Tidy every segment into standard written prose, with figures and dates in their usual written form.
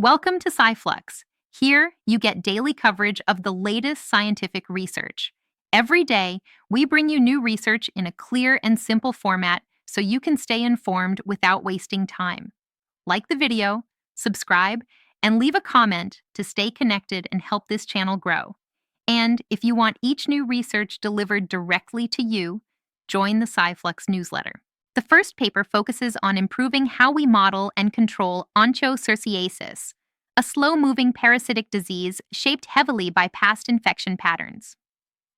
Welcome to SciFlux. Here, you get daily coverage of the latest scientific research. Every day, we bring you new research in a clear and simple format so you can stay informed without wasting time. Like the video, subscribe, and leave a comment to stay connected and help this channel grow. And if you want each new research delivered directly to you, join the SciFlux newsletter. The first paper focuses on improving how we model and control Onchocerciasis, a slow-moving parasitic disease shaped heavily by past infection patterns.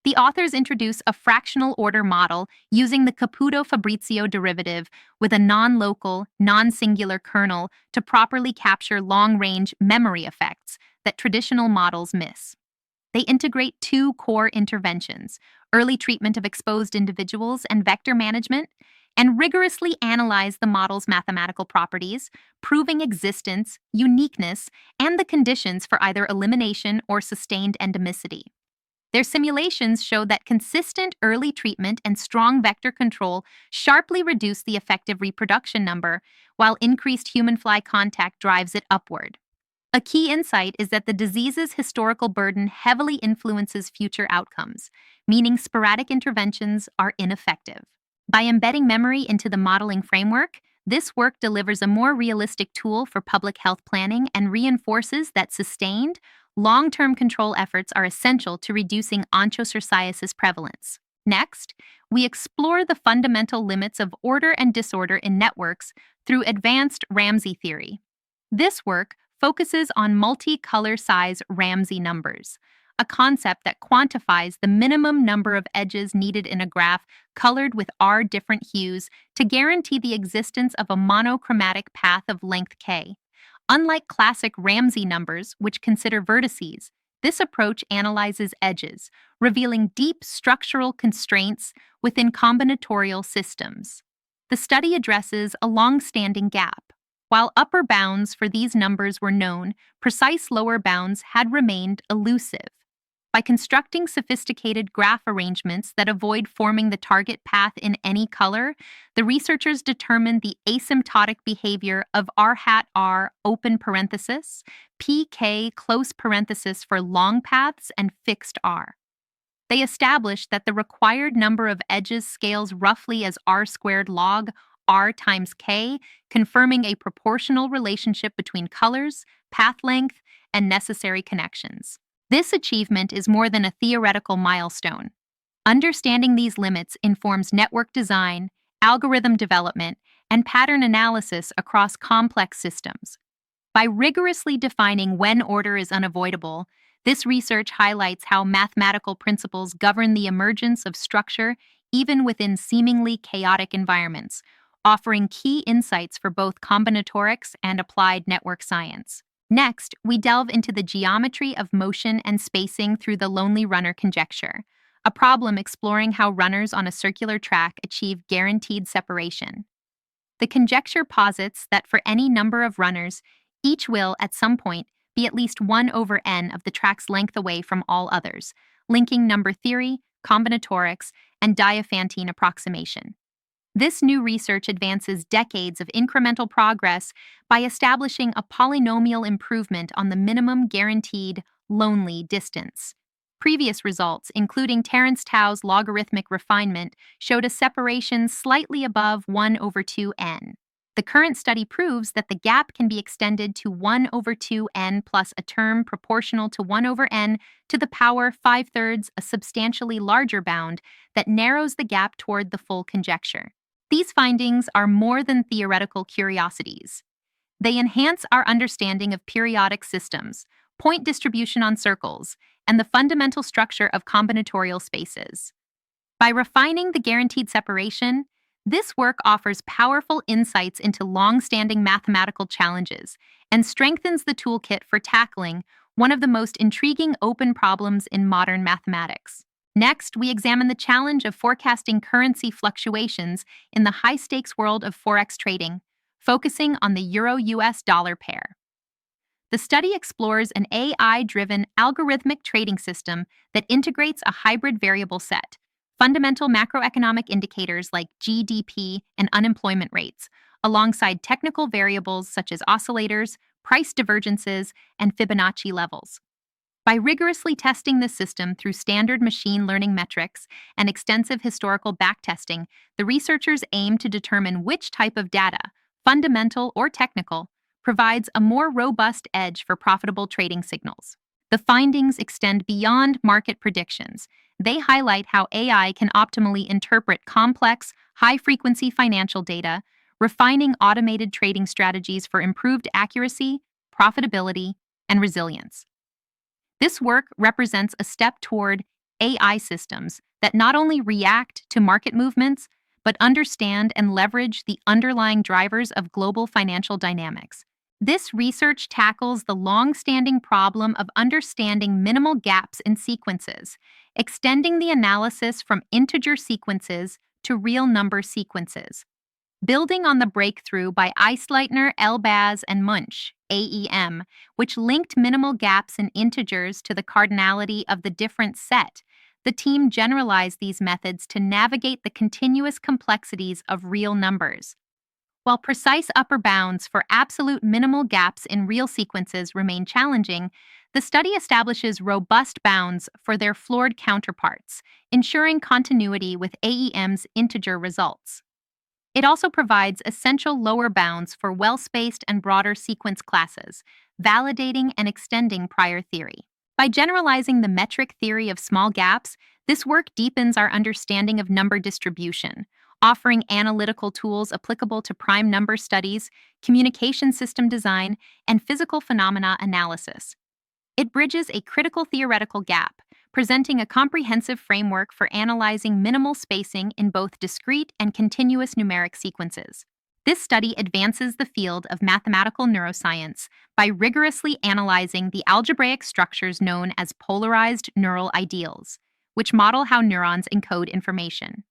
The authors introduce a fractional order model using the Caputo-Fabrizio derivative with a non-local, non-singular kernel to properly capture long-range memory effects that traditional models miss. They integrate two core interventions: early treatment of exposed individuals and vector management, and rigorously analyze the model's mathematical properties, proving existence, uniqueness, and the conditions for either elimination or sustained endemicity. Their simulations show that consistent early treatment and strong vector control sharply reduce the effective reproduction number, while increased human-fly contact drives it upward. A key insight is that the disease's historical burden heavily influences future outcomes, meaning sporadic interventions are ineffective. By embedding memory into the modeling framework, this work delivers a more realistic tool for public health planning and reinforces that sustained, long-term control efforts are essential to reducing onchocerciasis prevalence. Next, we explore the fundamental limits of order and disorder in networks through advanced Ramsey theory. This work focuses on multicolour size Ramsey numbers, a concept that quantifies the minimum number of edges needed in a graph colored with R different hues to guarantee the existence of a monochromatic path of length k. Unlike classic Ramsey numbers, which consider vertices, this approach analyzes edges, revealing deep structural constraints within combinatorial systems. The study addresses a long-standing gap. While upper bounds for these numbers were known, precise lower bounds had remained elusive. By constructing sophisticated graph arrangements that avoid forming the target path in any color, the researchers determined the asymptotic behavior of r hat r open parenthesis, pk close parenthesis for long paths, and fixed r. They established that the required number of edges scales roughly as r squared log r times k, confirming a proportional relationship between colors, path length, and necessary connections. This achievement is more than a theoretical milestone. Understanding these limits informs network design, algorithm development, and pattern analysis across complex systems. By rigorously defining when order is unavoidable, this research highlights how mathematical principles govern the emergence of structure even within seemingly chaotic environments, offering key insights for both combinatorics and applied network science. Next, we delve into the geometry of motion and spacing through the Lonely Runner Conjecture, a problem exploring how runners on a circular track achieve guaranteed separation. The conjecture posits that for any number of runners, each will, at some point, be at least 1 over n of the track's length away from all others, linking number theory, combinatorics, and Diophantine approximation. This new research advances decades of incremental progress by establishing a polynomial improvement on the minimum guaranteed lonely distance. Previous results, including Terence Tao's logarithmic refinement, showed a separation slightly above 1 over 2n. The current study proves that the gap can be extended to 1 over 2n plus a term proportional to 1 over n to the power 5/3, a substantially larger bound that narrows the gap toward the full conjecture. These findings are more than theoretical curiosities. They enhance our understanding of periodic systems, point distribution on circles, and the fundamental structure of combinatorial spaces. By refining the guaranteed separation, this work offers powerful insights into long-standing mathematical challenges and strengthens the toolkit for tackling one of the most intriguing open problems in modern mathematics. Next, we examine the challenge of forecasting currency fluctuations in the high-stakes world of Forex trading, focusing on the euro-US dollar pair. The study explores an AI-driven algorithmic trading system that integrates a hybrid variable set, fundamental macroeconomic indicators like GDP and unemployment rates, alongside technical variables such as oscillators, price divergences, and Fibonacci levels. By rigorously testing the system through standard machine learning metrics and extensive historical backtesting, the researchers aim to determine which type of data, fundamental or technical, provides a more robust edge for profitable trading signals. The findings extend beyond market predictions. They highlight how AI can optimally interpret complex, high-frequency financial data, refining automated trading strategies for improved accuracy, profitability, and resilience. This work represents a step toward AI systems that not only react to market movements, but understand and leverage the underlying drivers of global financial dynamics. This research tackles the long-standing problem of understanding minimal gaps in sequences, extending the analysis from integer sequences to real number sequences. Building on the breakthrough by Eisleitner, Elbaz, and Munch, AEM, which linked minimal gaps in integers to the cardinality of the difference set, the team generalized these methods to navigate the continuous complexities of real numbers. While precise upper bounds for absolute minimal gaps in real sequences remain challenging, the study establishes robust bounds for their floored counterparts, ensuring continuity with AEM's integer results. It also provides essential lower bounds for well-spaced and broader sequence classes, validating and extending prior theory. By generalizing the metric theory of small gaps, this work deepens our understanding of number distribution, offering analytical tools applicable to prime number studies, communication system design, and physical phenomena analysis. It bridges a critical theoretical gap, presenting a comprehensive framework for analyzing minimal spacing in both discrete and continuous numeric sequences. This study advances the field of mathematical neuroscience by rigorously analyzing the algebraic structures known as polarized neural ideals, which model how neurons encode information.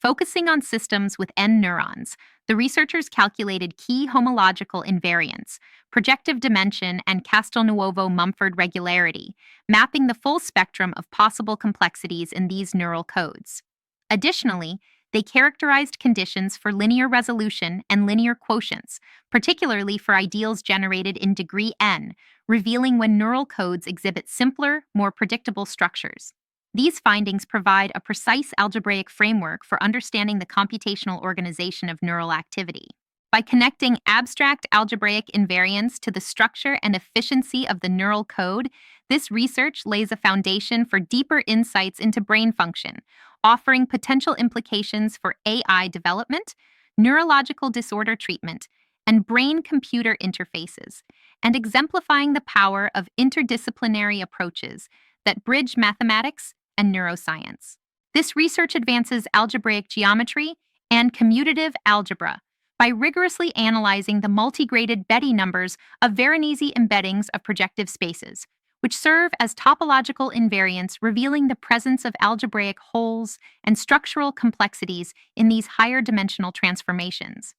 Focusing on systems with n neurons, the researchers calculated key homological invariants, projective dimension, and Castelnuovo-Mumford regularity, mapping the full spectrum of possible complexities in these neural codes. Additionally, they characterized conditions for linear resolution and linear quotients, particularly for ideals generated in degree n, revealing when neural codes exhibit simpler, more predictable structures. These findings provide a precise algebraic framework for understanding the computational organization of neural activity. By connecting abstract algebraic invariants to the structure and efficiency of the neural code, this research lays a foundation for deeper insights into brain function, offering potential implications for AI development, neurological disorder treatment, and brain-computer interfaces, and exemplifying the power of interdisciplinary approaches that bridge mathematics and neuroscience. This research advances algebraic geometry and commutative algebra by rigorously analyzing the multigraded Betti numbers of Veronese embeddings of projective spaces, which serve as topological invariants revealing the presence of algebraic holes and structural complexities in these higher dimensional transformations.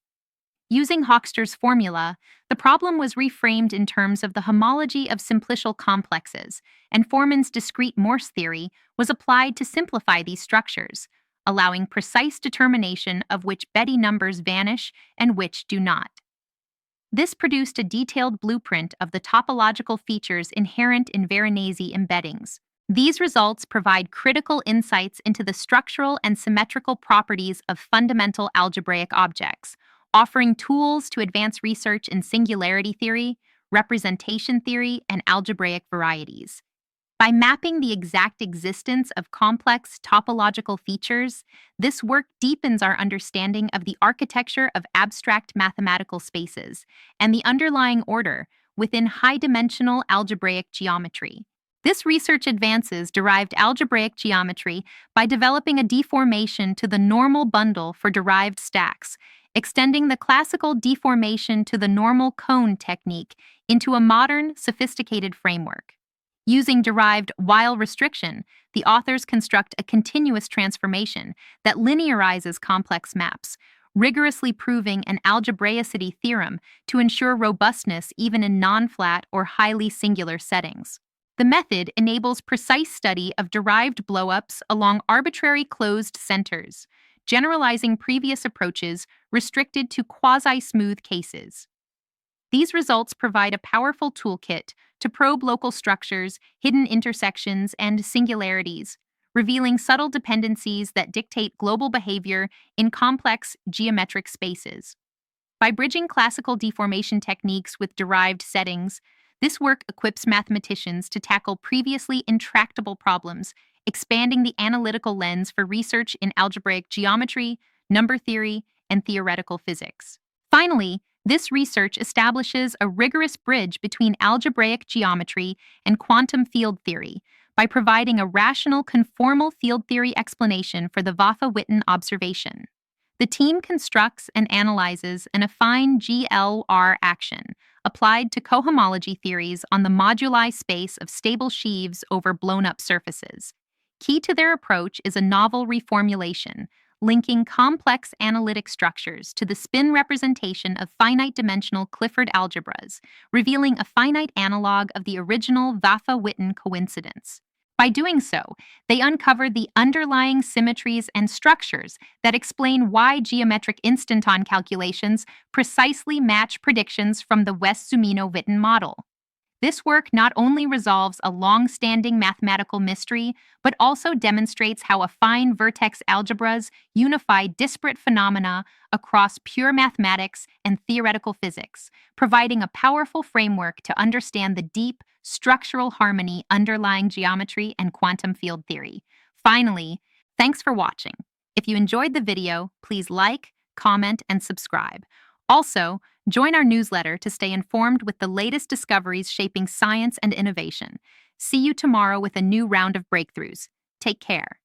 Using Hochster's formula, the problem was reframed in terms of the homology of simplicial complexes, and Forman's discrete Morse theory was applied to simplify these structures, allowing precise determination of which Betti numbers vanish and which do not. This produced a detailed blueprint of the topological features inherent in Veronese embeddings. These results provide critical insights into the structural and symmetrical properties of fundamental algebraic objects, offering tools to advance research in singularity theory, representation theory, and algebraic varieties. By mapping the exact existence of complex topological features, this work deepens our understanding of the architecture of abstract mathematical spaces and the underlying order within high-dimensional algebraic geometry. This research advances derived algebraic geometry by developing a deformation to the normal bundle for derived stacks, extending the classical deformation to the normal cone technique into a modern, sophisticated framework. Using derived Weil restriction, the authors construct a continuous transformation that linearizes complex maps, rigorously proving an algebraicity theorem to ensure robustness even in non-flat or highly singular settings. The method enables precise study of derived blowups along arbitrary closed centers, generalizing previous approaches restricted to quasi-smooth cases. These results provide a powerful toolkit to probe local structures, hidden intersections, and singularities, revealing subtle dependencies that dictate global behavior in complex geometric spaces. By bridging classical deformation techniques with derived settings, this work equips mathematicians to tackle previously intractable problems, expanding the analytical lens for research in algebraic geometry, number theory, and theoretical physics. Finally, this research establishes a rigorous bridge between algebraic geometry and quantum field theory by providing a rational conformal field theory explanation for the Vafa-Witten observation. The team constructs and analyzes an affine GLR action applied to cohomology theories on the moduli space of stable sheaves over blown-up surfaces. Key to their approach is a novel reformulation, linking complex analytic structures to the spin representation of finite-dimensional Clifford algebras, revealing a finite analog of the original Vafa-Witten coincidence. By doing so, they uncover the underlying symmetries and structures that explain why geometric instanton calculations precisely match predictions from the Wess-Zumino-Witten model. This work not only resolves a long-standing mathematical mystery, but also demonstrates how affine vertex algebras unify disparate phenomena across pure mathematics and theoretical physics, providing a powerful framework to understand the deep, structural harmony underlying geometry and quantum field theory. Finally, thanks for watching. If you enjoyed the video, please like, comment, and subscribe. Also, join our newsletter to stay informed with the latest discoveries shaping science and innovation. See you tomorrow with a new round of breakthroughs. Take care.